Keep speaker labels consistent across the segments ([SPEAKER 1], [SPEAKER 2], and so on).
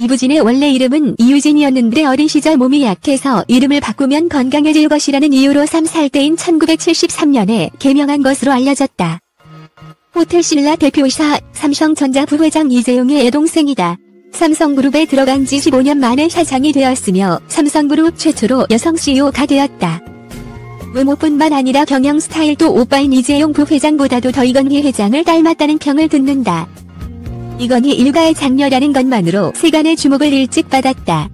[SPEAKER 1] 이부진의 원래 이름은 이유진이었는데 어린 시절 몸이 약해서 이름을 바꾸면 건강해질 것이라는 이유로 3살 때인 1973년에 개명한 것으로 알려졌다. 호텔신라 대표이사 삼성전자 부회장 이재용의 여동생이다. 삼성그룹에 들어간 지 15년 만에 사장이 되었으며 삼성그룹 최초로 여성 CEO가 되었다. 외모뿐만 아니라 경영 스타일도 오빠인 이재용 부회장보다도 더 이건희 회장을 닮았다는 평을 듣는다. 이건희 일가의 장녀라는 것만으로 세간의 주목을 일찍 받았다.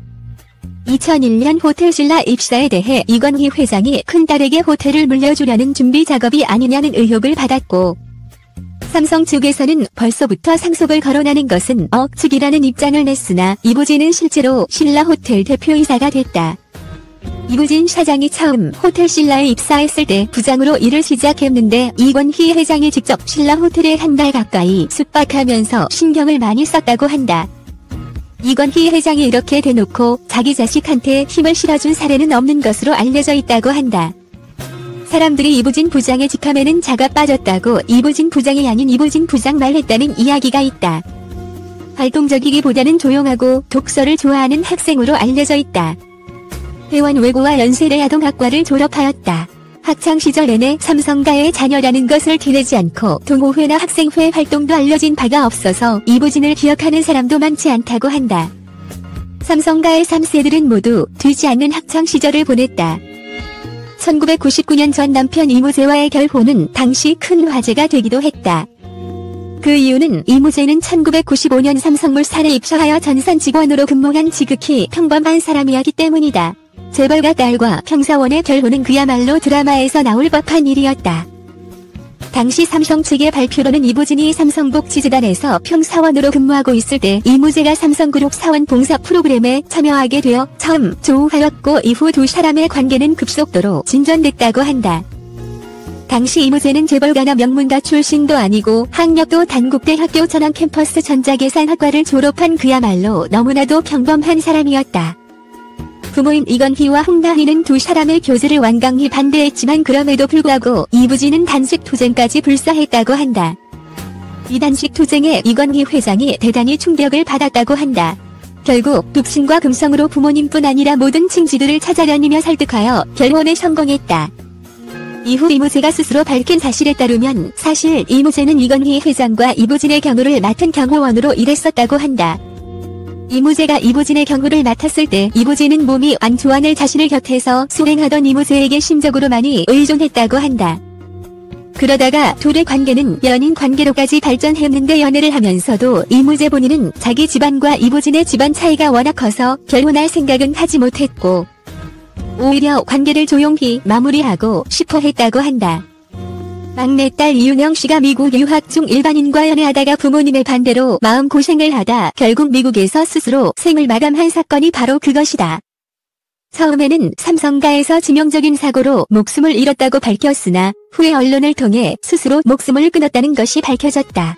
[SPEAKER 1] 2001년 호텔신라 입사에 대해 이건희 회장이 큰딸에게 호텔을 물려주려는 준비 작업이 아니냐는 의혹을 받았고, 삼성 측에서는 벌써부터 상속을 거론하는 것은 억측이라는 입장을 냈으나 이부진은 실제로 신라호텔 대표이사가 됐다. 이부진 사장이 처음 호텔신라에 입사했을 때 부장으로 일을 시작했는데 이건희 회장이 직접 신라호텔에 한 달 가까이 숙박하면서 신경을 많이 썼다고 한다. 이건희 회장이 이렇게 대놓고 자기 자식한테 힘을 실어준 사례는 없는 것으로 알려져 있다고 한다. 사람들이 이부진 부장의 직함에는 자가 빠졌다고 이부진 부장이 아닌 이부진 부장 말했다는 이야기가 있다. 활동적이기보다는 조용하고 독서를 좋아하는 학생으로 알려져 있다. 대원외고와 연세대 아동학과를 졸업하였다. 학창시절 내내 삼성가의 자녀라는 것을 티내지 않고 동호회나 학생회 활동도 알려진 바가 없어서 이부진을 기억하는 사람도 많지 않다고 한다. 삼성가의 3세들은 모두 되지 않는 학창시절을 보냈다. 1999년 전 남편 이무재와의 결혼은 당시 큰 화제가 되기도 했다. 그 이유는 이무재는 1995년 삼성물산에 입사하여 전산 직원으로 근무한 지극히 평범한 사람이었기 때문이다. 재벌가 딸과 평사원의 결혼은 그야말로 드라마에서 나올 법한 일이었다. 당시 삼성 측의 발표로는 이부진이 삼성복지재단에서 평사원으로 근무하고 있을 때 이무재가 삼성그룹 사원 봉사 프로그램에 참여하게 되어 처음 조우하였고 이후 두 사람의 관계는 급속도로 진전됐다고 한다. 당시 이무재는 재벌가나 명문가 출신도 아니고 학력도 단국대 학교 전원 캠퍼스 전자계산학과를 졸업한 그야말로 너무나도 평범한 사람이었다. 부모인 이건희와 홍다희는 두 사람의 교제를 완강히 반대했지만 그럼에도 불구하고 이부진은 단식 투쟁까지 불사했다고 한다. 이 단식 투쟁에 이건희 회장이 대단히 충격을 받았다고 한다. 결국 북신과 금성으로 부모님뿐 아니라 모든 친지들을 찾아다니며 설득하여 결혼에 성공했다. 이후 이무재가 스스로 밝힌 사실에 따르면 사실 이무재는 이건희 회장과 이부진의 경호를 맡은 경호원으로 일했었다고 한다. 이무재가 이부진의 경호를 맡았을 때 이부진은 몸이 안 좋아하는 자신을 곁에서 수행하던 이무재에게 심적으로 많이 의존했다고 한다. 그러다가 둘의 관계는 연인 관계로까지 발전했는데 연애를 하면서도 이무재 본인은 자기 집안과 이부진의 집안 차이가 워낙 커서 결혼할 생각은 하지 못했고 오히려 관계를 조용히 마무리하고 싶어 했다고 한다. 막내딸 이윤영 씨가 미국 유학 중 일반인과 연애하다가 부모님의 반대로 마음고생을 하다 결국 미국에서 스스로 생을 마감한 사건이 바로 그것이다. 처음에는 삼성가에서 치명적인 사고로 목숨을 잃었다고 밝혔으나 후에 언론을 통해 스스로 목숨을 끊었다는 것이 밝혀졌다.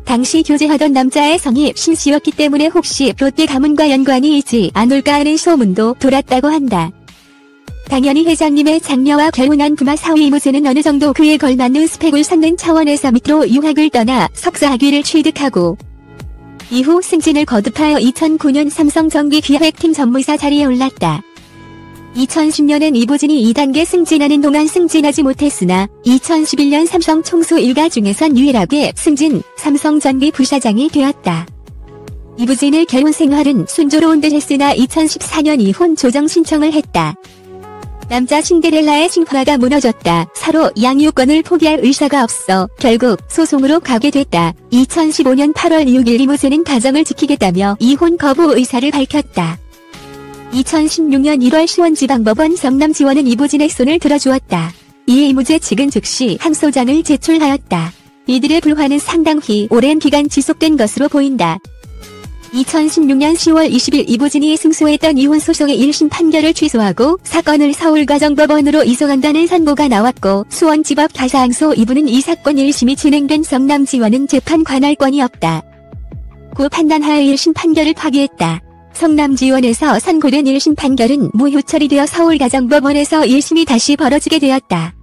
[SPEAKER 1] 당시 교제하던 남자의 성이 신 씨였기 때문에 혹시 롯데 가문과 연관이 있지 않을까 하는 소문도 돌았다고 한다. 당연히 회장님의 장녀와 결혼한 부마 사위 이무재는 어느 정도 그에 걸맞는 스펙을 쌓는 차원에서 밑으로 유학을 떠나 석사학위를 취득하고 이후 승진을 거듭하여 2009년 삼성전기기획팀 전무이사 자리에 올랐다. 2010년엔 이부진이 2단계 승진하는 동안 승진하지 못했으나 2011년 삼성 총수 일가 중에선 유일하게 승진 삼성전기 부사장이 되었다. 이부진의 결혼 생활은 순조로운 듯 했으나 2014년 이혼 조정 신청을 했다. 남자 신데렐라의 신화가 무너졌다. 서로 양육권을 포기할 의사가 없어 결국 소송으로 가게 됐다. 2015년 8월 6일 이무재는 가정을 지키겠다며 이혼 거부 의사를 밝혔다. 2016년 1월 수원지방법원 성남지원은 이부진의 손을 들어주었다. 이에 이무재 측은 즉시 항소장을 제출하였다. 이들의 불화는 상당히 오랜 기간 지속된 것으로 보인다. 2016년 10월 20일 이부진이 승소했던 이혼소송의 1심 판결을 취소하고 사건을 서울가정법원으로 이송한다는 선고가 나왔고 수원지법 가사항소 2부는 이 사건 1심이 진행된 성남지원은 재판 관할권이 없다. 고 판단하여 1심 판결을 파기했다. 성남지원에서 선고된 1심 판결은 무효 처리되어 서울가정법원에서 1심이 다시 벌어지게 되었다.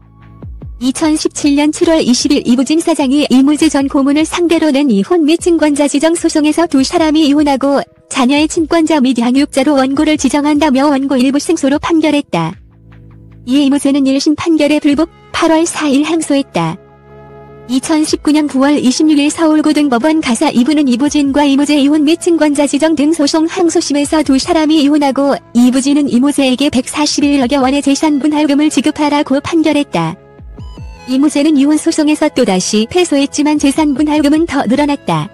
[SPEAKER 1] 2017년 7월 20일 이부진 사장이 이무재 전 고문을 상대로 낸 이혼 및 친권자 지정 소송에서 두 사람이 이혼하고 자녀의 친권자 및 양육자로 원고를 지정한다며 원고 일부 승소로 판결했다. 이에 이무재는 1심 판결에 불복 8월 4일 항소했다. 2019년 9월 26일 서울고등법원 가사 2부는 이부진과 이무재 이혼 및 친권자 지정 등 소송 항소심에서 두 사람이 이혼하고 이부진은 이무재에게 141억여 원의 재산 분할금을 지급하라고 판결했다. 이무재는 이혼 소송에서 또다시 패소했지만 재산 분할금은 더 늘어났다.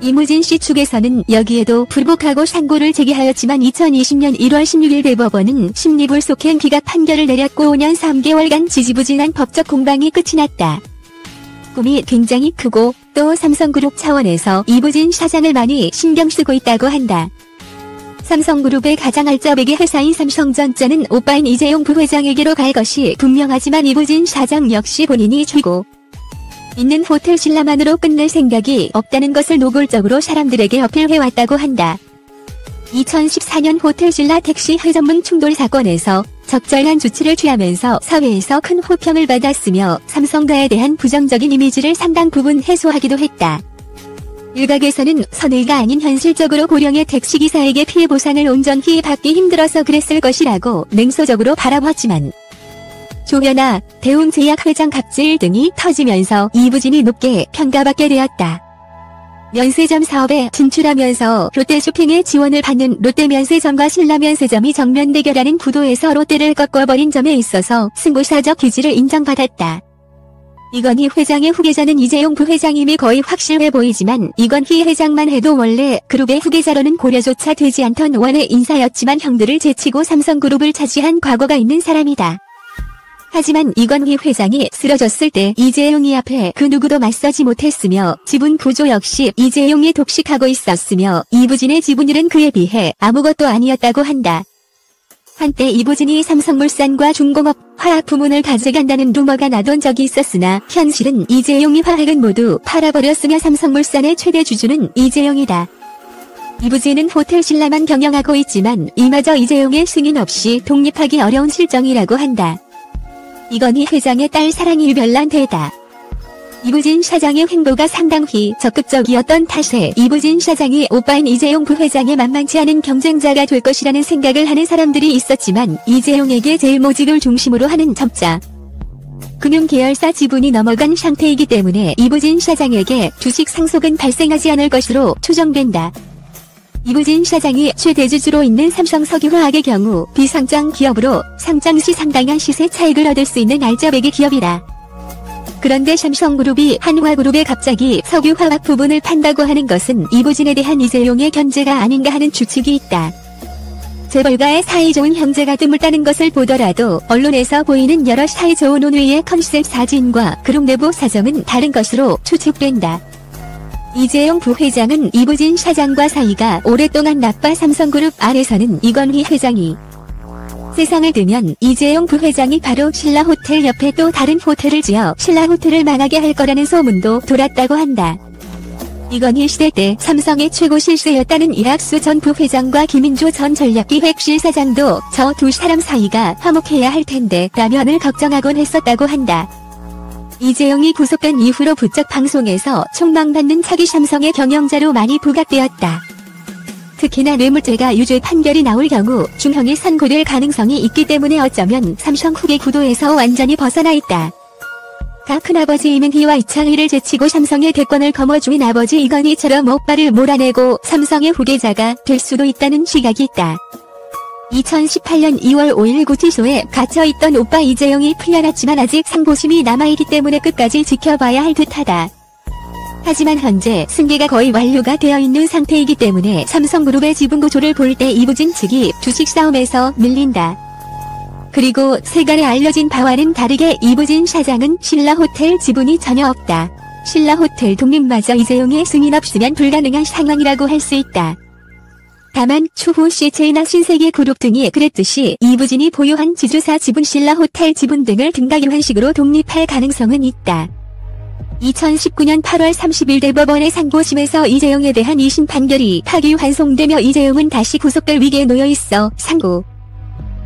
[SPEAKER 1] 이무진 씨 측에서는 여기에도 불복하고 상고를 제기하였지만 2020년 1월 16일 대법원은 심리불속행 기각 판결을 내렸고 5년 3개월간 지지부진한 법적 공방이 끝이 났다. 꿈이 굉장히 크고 또 삼성그룹 차원에서 이부진 사장을 많이 신경 쓰고 있다고 한다. 삼성그룹의 가장 알짜배기 회사인 삼성전자는 오빠인 이재용 부회장에게로 갈 것이 분명하지만 이부진 사장 역시 본인이 쥐고 있는 호텔 신라만으로 끝낼 생각이 없다는 것을 노골적으로 사람들에게 어필해왔다고 한다. 2014년 호텔 신라 택시 회전문 충돌 사건에서 적절한 조치를 취하면서 사회에서 큰 호평을 받았으며 삼성가에 대한 부정적인 이미지를 상당 부분 해소하기도 했다. 일각에서는 선의가 아닌 현실적으로 고령의 택시기사에게 피해 보상을 온전히 받기 힘들어서 그랬을 것이라고 냉소적으로 바라봤지만 조현아, 대웅제약 회장 갑질 등이 터지면서 이부진이 높게 평가받게 되었다. 면세점 사업에 진출하면서 롯데쇼핑의 지원을 받는 롯데면세점과 신라면세점이 정면 대결하는 구도에서 롯데를 꺾어버린 점에 있어서 승부사적 기질을 인정받았다. 이건희 회장의 후계자는 이재용 부회장임이 거의 확실해 보이지만 이건희 회장만 해도 원래 그룹의 후계자로는 고려조차 되지 않던 원의 인사였지만 형들을 제치고 삼성그룹을 차지한 과거가 있는 사람이다. 하지만 이건희 회장이 쓰러졌을 때 이재용이 앞에 그 누구도 맞서지 못했으며 지분 구조 역시 이재용이 독식하고 있었으며 이부진의 지분율은 그에 비해 아무것도 아니었다고 한다. 한때 이부진이 삼성물산과 중공업, 화학 부문을 가져간다는 루머가 나돈 적이 있었으나 현실은 이재용이 화학은 모두 팔아버렸으며 삼성물산의 최대 주주는 이재용이다. 이부진은 호텔 신라만 경영하고 있지만 이마저 이재용의 승인 없이 독립하기 어려운 실정이라고 한다. 이건희 회장의 딸 사랑이 별난 데다. 이부진 사장의 행보가 상당히 적극적이었던 탓에 이부진 사장이 오빠인 이재용 부회장의 만만치 않은 경쟁자가 될 것이라는 생각을 하는 사람들이 있었지만 이재용에게 제일모직을 중심으로 하는 적자 금융계열사 지분이 넘어간 상태이기 때문에 이부진 사장에게 주식 상속은 발생하지 않을 것으로 추정된다. 이부진 사장이 최대주주로 있는 삼성석유화학의 경우 비상장 기업으로 상장 시 상당한 시세 차익을 얻을 수 있는 알짜배기 기업이다. 그런데 삼성그룹이 한화그룹에 갑자기 석유화학 부분을 판다고 하는 것은 이부진에 대한 이재용의 견제가 아닌가 하는 추측이 있다. 재벌과의 사이 좋은 형제가 드물다는 것을 보더라도 언론에서 보이는 여러 사이 좋은 온위의 컨셉 사진과 그룹 내부 사정은 다른 것으로 추측된다. 이재용 부회장은 이부진 사장과 사이가 오랫동안 나빠 삼성그룹 안에서는 이건희 회장이 세상을 뜨면 이재용 부회장이 바로 신라호텔 옆에 또 다른 호텔을 지어 신라호텔을 망하게 할 거라는 소문도 돌았다고 한다. 이건희 시대 때 삼성의 최고 실세였다는 이학수 전 부회장과 김인조 전 전략기획실 사장도 저 두 사람 사이가 화목해야 할 텐데 라면을 걱정하곤 했었다고 한다. 이재용이 구속된 이후로 부쩍 방송에서 촉망받는 차기 삼성의 경영자로 많이 부각되었다. 특히나 뇌물죄가 유죄 판결이 나올 경우 중형이 선고될 가능성이 있기 때문에 어쩌면 삼성 후계 구도에서 완전히 벗어나 있다. 큰아버지 이명희와 이창희를 제치고 삼성의 대권을 거머쥔 아버지 이건희처럼 오빠를 몰아내고 삼성의 후계자가 될 수도 있다는 시각이 있다. 2018년 2월 5일 구치소에 갇혀있던 오빠 이재용이 풀려났지만 아직 상고심이 남아있기 때문에 끝까지 지켜봐야 할 듯하다. 하지만 현재 승계가 거의 완료가 되어 있는 상태이기 때문에 삼성그룹의 지분구조를 볼 때 이부진 측이 주식 싸움에서 밀린다. 그리고 세간에 알려진 바와는 다르게 이부진 사장은 신라호텔 지분이 전혀 없다. 신라호텔 독립마저 이재용의 승인 없으면 불가능한 상황이라고 할 수 있다. 다만 추후 CJ나 신세계그룹 등이 그랬듯이 이부진이 보유한 지주사 지분 신라호텔 지분 등을 등가기환식으로 독립할 가능성은 있다. 2019년 8월 30일 대법원의 상고심에서 이재용에 대한 2심 판결이 파기환송되며 이재용은 다시 구속될 위기에 놓여있어 상고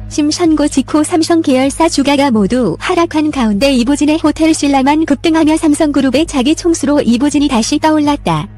[SPEAKER 1] 심선고 직후 삼성 계열사 주가가 모두 하락한 가운데 이보진의 호텔신라만 급등하며 삼성그룹의 자기 총수로 이보진이 다시 떠올랐다.